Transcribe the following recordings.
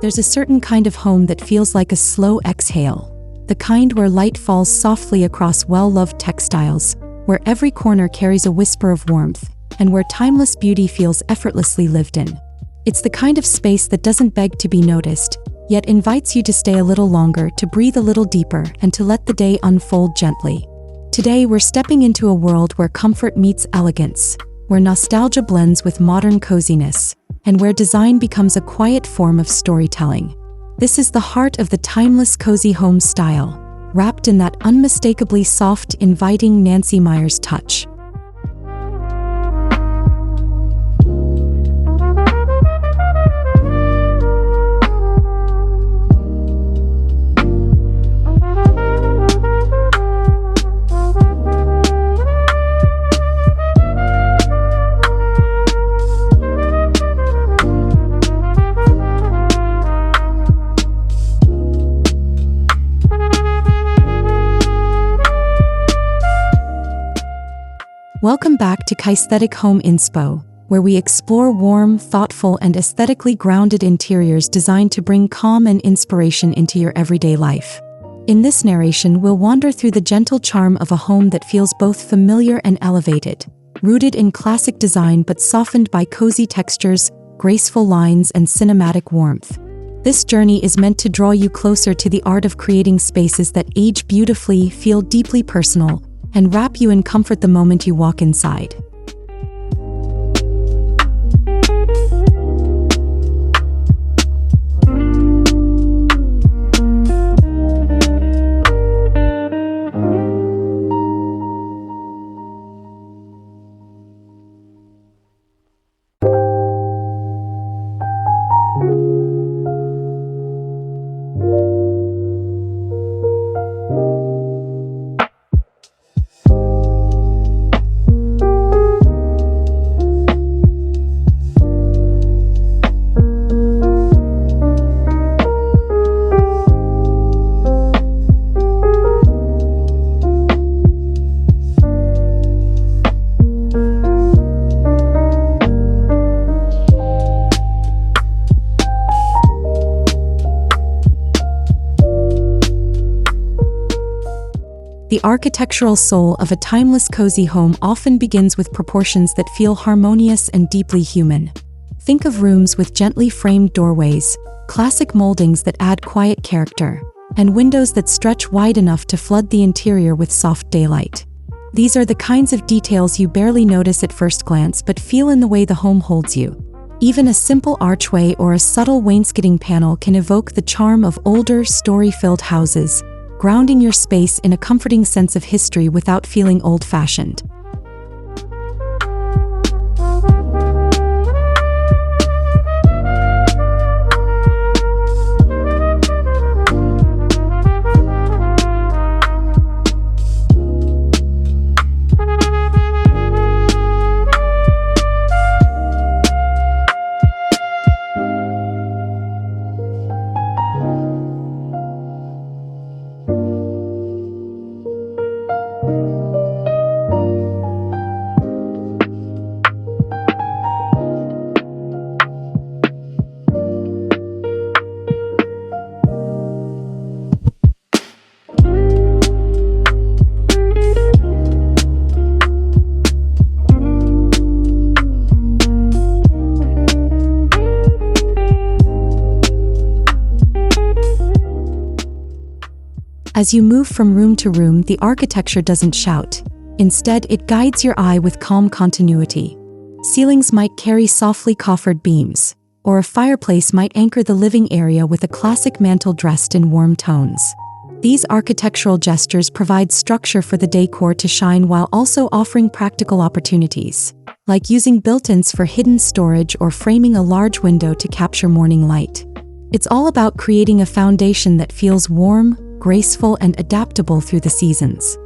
There's a certain kind of home that feels like a slow exhale. The kind where light falls softly across well-loved textiles, where every corner carries a whisper of warmth, and where timeless beauty feels effortlessly lived in. It's the kind of space that doesn't beg to be noticed, yet invites you to stay a little longer, to breathe a little deeper, and to let the day unfold gently. Today we're stepping into a world where comfort meets elegance, where nostalgia blends with modern coziness, and where design becomes a quiet form of storytelling. This is the heart of the timeless cozy home style, wrapped in that unmistakably soft, inviting Nancy Meyers touch. Welcome back to Kiesthetic Home Inspo, where we explore warm, thoughtful, and aesthetically grounded interiors designed to bring calm and inspiration into your everyday life. In this narration, we'll wander through the gentle charm of a home that feels both familiar and elevated, rooted in classic design but softened by cozy textures, graceful lines, and cinematic warmth. This journey is meant to draw you closer to the art of creating spaces that age beautifully, feel deeply personal, and wrap you in comfort the moment you walk inside. The architectural soul of a timeless cozy home often begins with proportions that feel harmonious and deeply human. Think of rooms with gently framed doorways, classic moldings that add quiet character, and windows that stretch wide enough to flood the interior with soft daylight. These are the kinds of details you barely notice at first glance but feel in the way the home holds you. Even a simple archway or a subtle wainscoting panel can evoke the charm of older, story-filled houses, grounding your space in a comforting sense of history without feeling old-fashioned. As you move from room to room, the architecture doesn't shout. Instead, it guides your eye with calm continuity. Ceilings might carry softly coffered beams, or a fireplace might anchor the living area with a classic mantel dressed in warm tones. These architectural gestures provide structure for the decor to shine while also offering practical opportunities, like using built-ins for hidden storage or framing a large window to capture morning light. It's all about creating a foundation that feels warm, graceful, and adaptable through the seasons.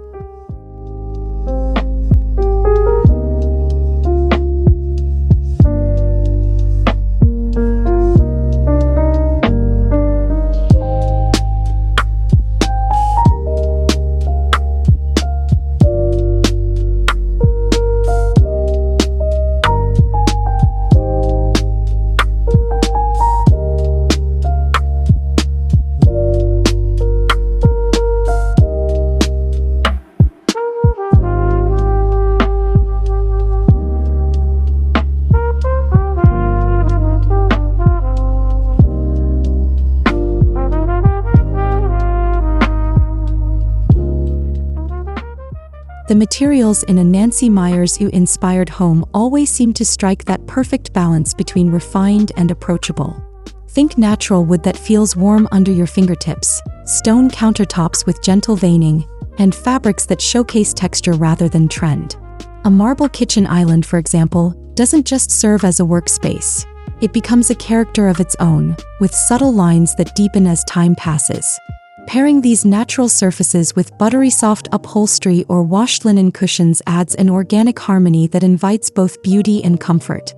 The materials in a Nancy Meyers inspired home always seem to strike that perfect balance between refined and approachable. Think natural wood that feels warm under your fingertips, stone countertops with gentle veining, and fabrics that showcase texture rather than trend. A marble kitchen island, for example, doesn't just serve as a workspace. It becomes a character of its own, with subtle lines that deepen as time passes. Pairing these natural surfaces with buttery soft upholstery or washed linen cushions adds an organic harmony that invites both beauty and comfort.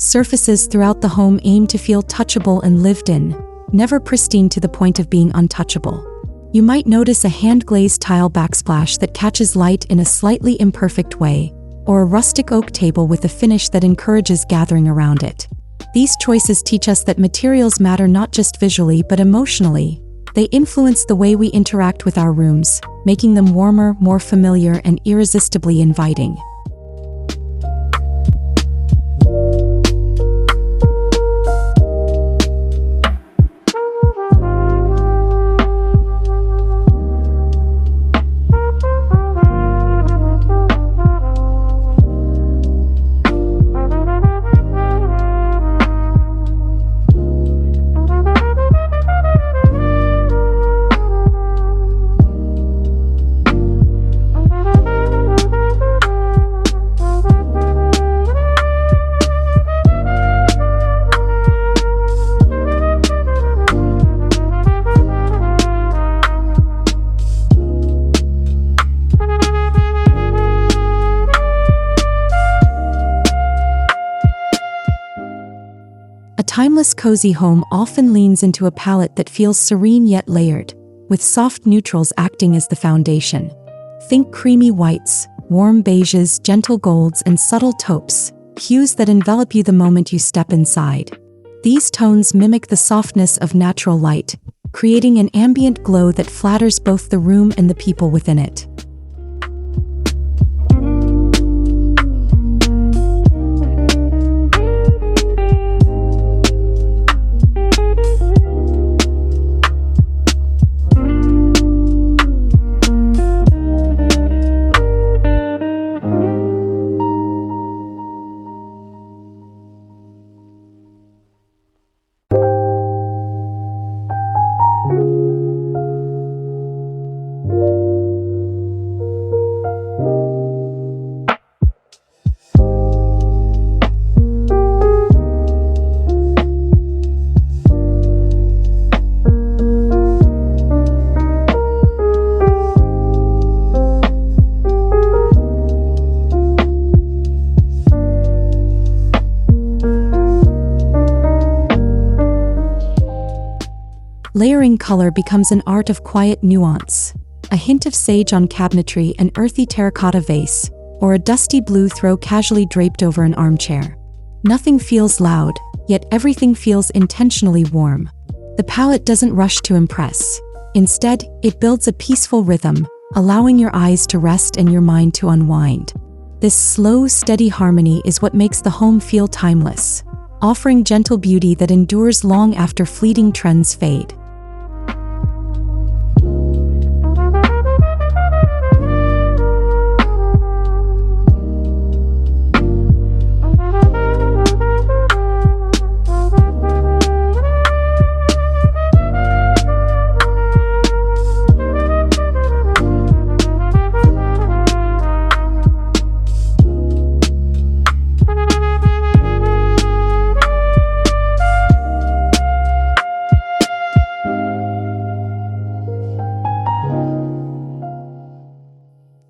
Surfaces throughout the home aim to feel touchable and lived in, never pristine to the point of being untouchable. You might notice a hand-glazed tile backsplash that catches light in a slightly imperfect way, or a rustic oak table with a finish that encourages gathering around it. These choices teach us that materials matter not just visually but emotionally. They influence the way we interact with our rooms, making them warmer, more familiar, and irresistibly inviting. A timeless, cozy home often leans into a palette that feels serene yet layered, with soft neutrals acting as the foundation. Think creamy whites, warm beiges, gentle golds, and subtle taupes, hues that envelop you the moment you step inside. These tones mimic the softness of natural light, creating an ambient glow that flatters both the room and the people within it. Layering color becomes an art of quiet nuance. A hint of sage on cabinetry, an earthy terracotta vase, or a dusty blue throw casually draped over an armchair. Nothing feels loud, yet everything feels intentionally warm. The palette doesn't rush to impress. Instead, it builds a peaceful rhythm, allowing your eyes to rest and your mind to unwind. This slow, steady harmony is what makes the home feel timeless, offering gentle beauty that endures long after fleeting trends fade.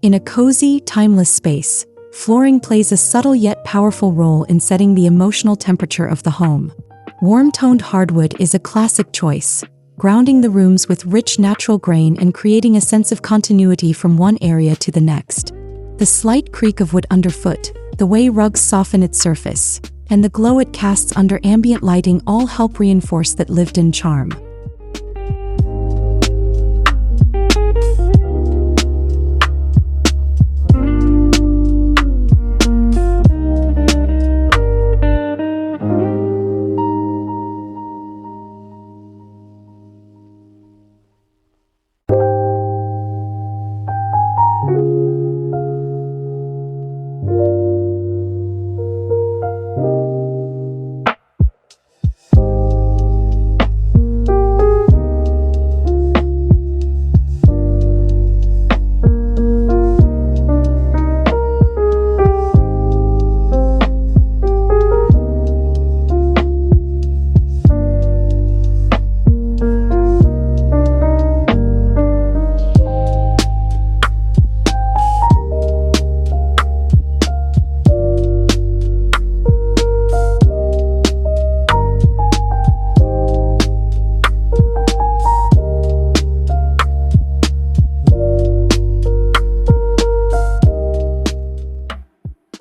In a cozy, timeless space, flooring plays a subtle yet powerful role in setting the emotional temperature of the home. Warm-toned hardwood is a classic choice, grounding the rooms with rich natural grain and creating a sense of continuity from one area to the next. The slight creak of wood underfoot, the way rugs soften its surface, and the glow it casts under ambient lighting all help reinforce that lived-in charm.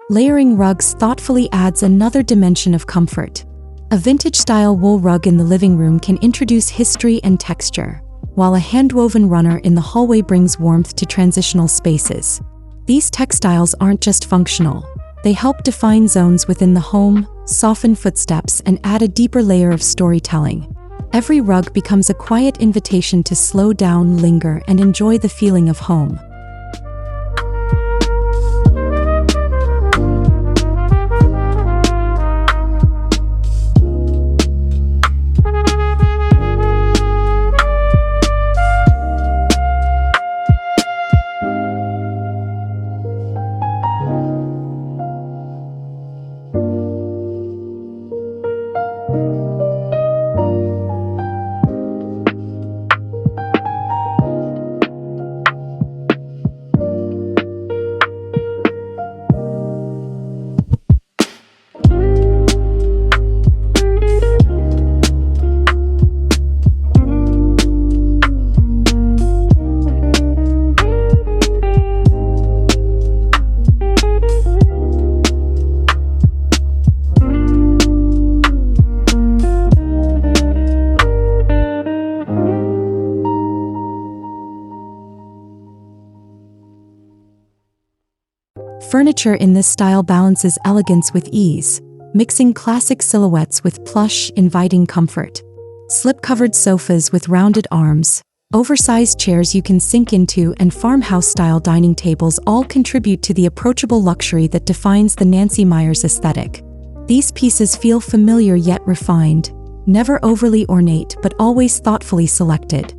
Layering rugs thoughtfully adds another dimension of comfort. A vintage-style wool rug in the living room can introduce history and texture, while a hand-woven runner in the hallway brings warmth to transitional spaces. These textiles aren't just functional. They help define zones within the home, soften footsteps, and add a deeper layer of storytelling. Every rug becomes a quiet invitation to slow down, linger, and enjoy the feeling of home. Furniture in this style balances elegance with ease, mixing classic silhouettes with plush, inviting comfort. Slip-covered sofas with rounded arms, oversized chairs you can sink into, and farmhouse-style dining tables all contribute to the approachable luxury that defines the Nancy Meyers aesthetic. These pieces feel familiar yet refined, never overly ornate but always thoughtfully selected.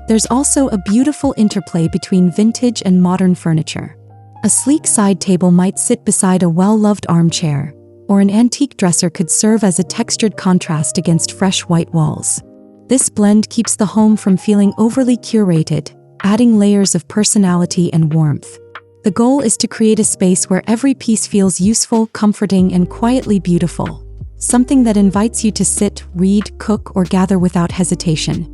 There's also a beautiful interplay between vintage and modern furniture. A sleek side table might sit beside a well-loved armchair, or an antique dresser could serve as a textured contrast against fresh white walls. This blend keeps the home from feeling overly curated, adding layers of personality and warmth. The goal is to create a space where every piece feels useful, comforting, and quietly beautiful, something that invites you to sit, read, cook, or gather without hesitation.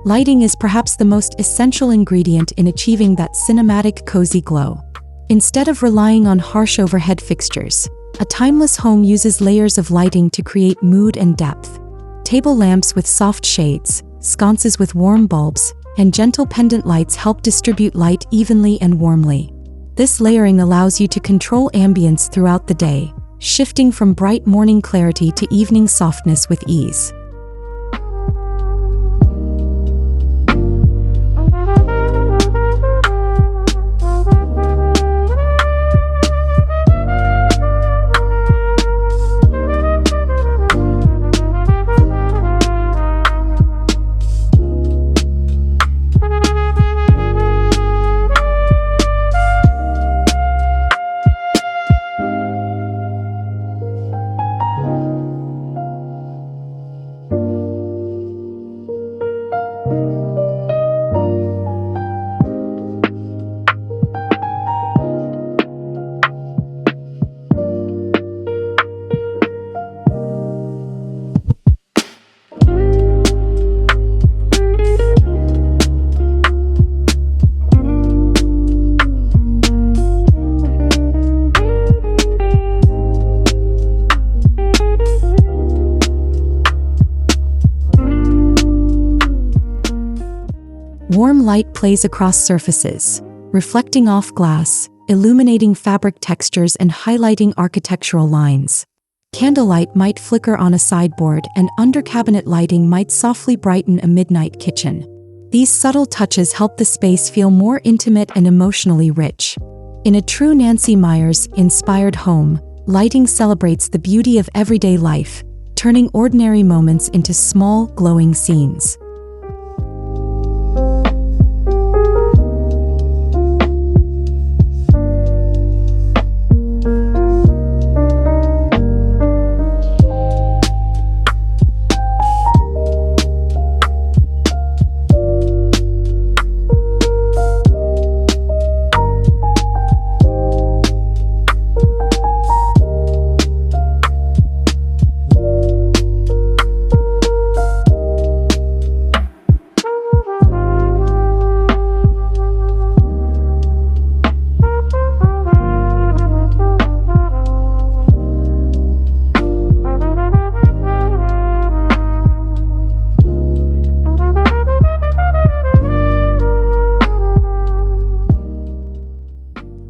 Lighting is perhaps the most essential ingredient in achieving that cinematic, cozy glow. Instead of relying on harsh overhead fixtures, a timeless home uses layers of lighting to create mood and depth. Table lamps with soft shades, sconces with warm bulbs, and gentle pendant lights help distribute light evenly and warmly. This layering allows you to control ambience throughout the day, shifting from bright morning clarity to evening softness with ease. Warm light plays across surfaces, reflecting off glass, illuminating fabric textures and highlighting architectural lines. Candlelight might flicker on a sideboard, and under-cabinet lighting might softly brighten a midnight kitchen. These subtle touches help the space feel more intimate and emotionally rich. In a true Nancy Meyers-inspired home, lighting celebrates the beauty of everyday life, turning ordinary moments into small, glowing scenes.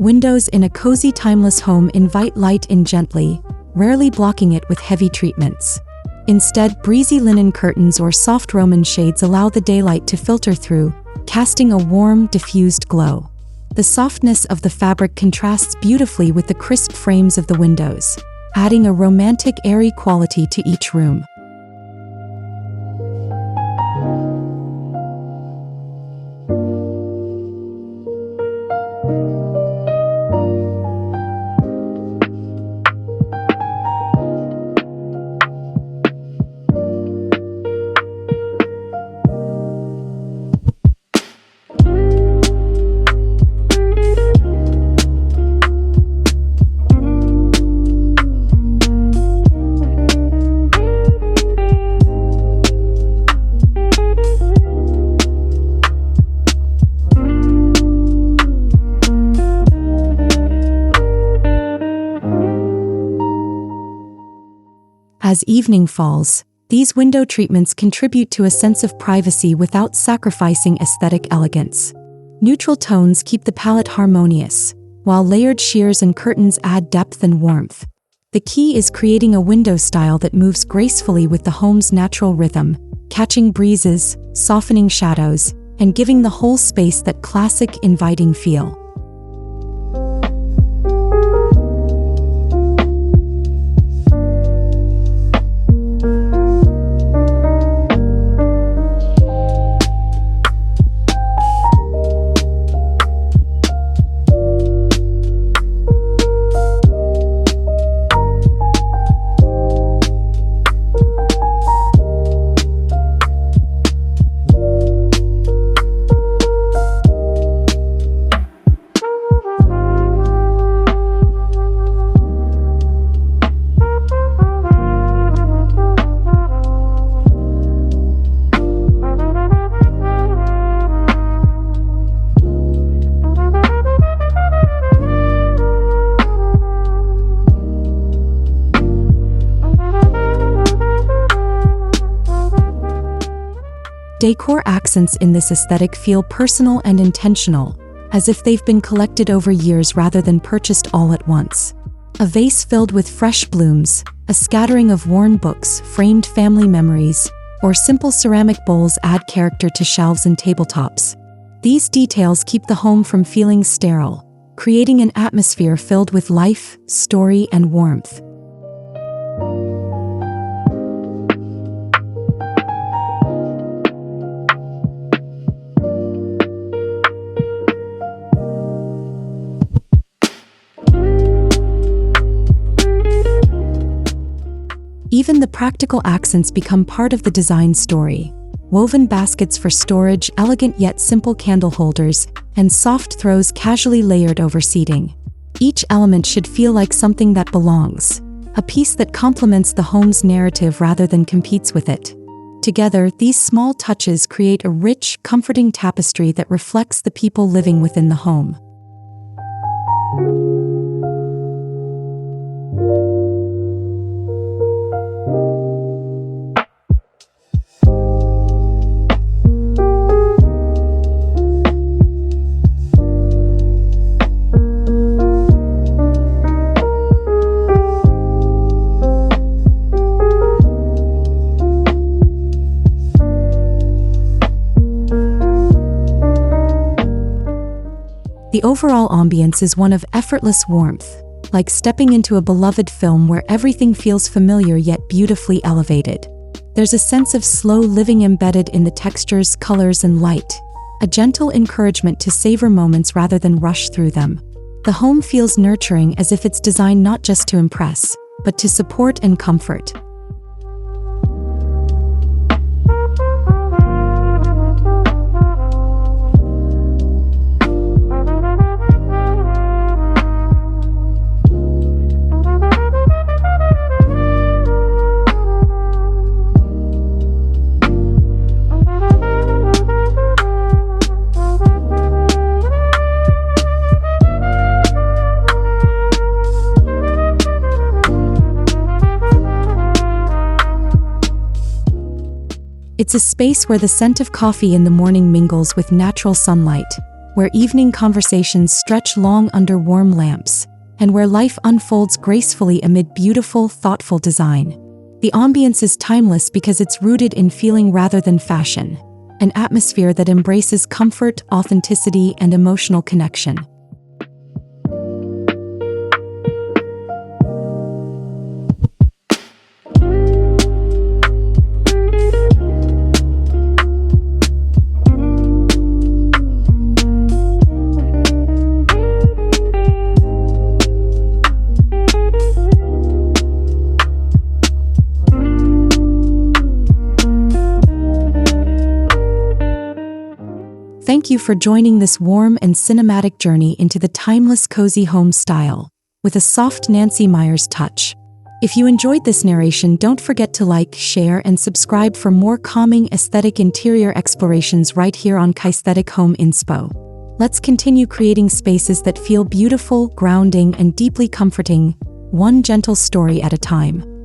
Windows in a cozy, timeless home invite light in gently, rarely blocking it with heavy treatments. Instead, breezy linen curtains or soft Roman shades allow the daylight to filter through, casting a warm, diffused glow. The softness of the fabric contrasts beautifully with the crisp frames of the windows, adding a romantic, airy quality to each room. As evening falls, these window treatments contribute to a sense of privacy without sacrificing aesthetic elegance. Neutral tones keep the palette harmonious, while layered sheers and curtains add depth and warmth. The key is creating a window style that moves gracefully with the home's natural rhythm, catching breezes, softening shadows, and giving the whole space that classic, inviting feel. Decor accents in this aesthetic feel personal and intentional, as if they've been collected over years rather than purchased all at once. A vase filled with fresh blooms, a scattering of worn books, framed family memories, or simple ceramic bowls add character to shelves and tabletops. These details keep the home from feeling sterile, creating an atmosphere filled with life, story, and warmth. Even the practical accents become part of the design story. Woven baskets for storage, elegant yet simple candle holders, and soft throws casually layered over seating. Each element should feel like something that belongs, a piece that complements the home's narrative rather than competes with it. Together, these small touches create a rich, comforting tapestry that reflects the people living within the home. The overall ambience is one of effortless warmth, like stepping into a beloved film where everything feels familiar yet beautifully elevated. There's a sense of slow living embedded in the textures, colors, and light, a gentle encouragement to savor moments rather than rush through them. The home feels nurturing, as if it's designed not just to impress, but to support and comfort. It's a space where the scent of coffee in the morning mingles with natural sunlight, where evening conversations stretch long under warm lamps, and where life unfolds gracefully amid beautiful, thoughtful design. The ambience is timeless because it's rooted in feeling rather than fashion, an atmosphere that embraces comfort, authenticity, and emotional connection. Thank you for joining this warm and cinematic journey into the timeless cozy home style, with a soft Nancy Meyers touch. If you enjoyed this narration, don't forget to like, share, and subscribe for more calming aesthetic interior explorations right here on Kiesthetic Home Inspo. Let's continue creating spaces that feel beautiful, grounding, and deeply comforting, one gentle story at a time.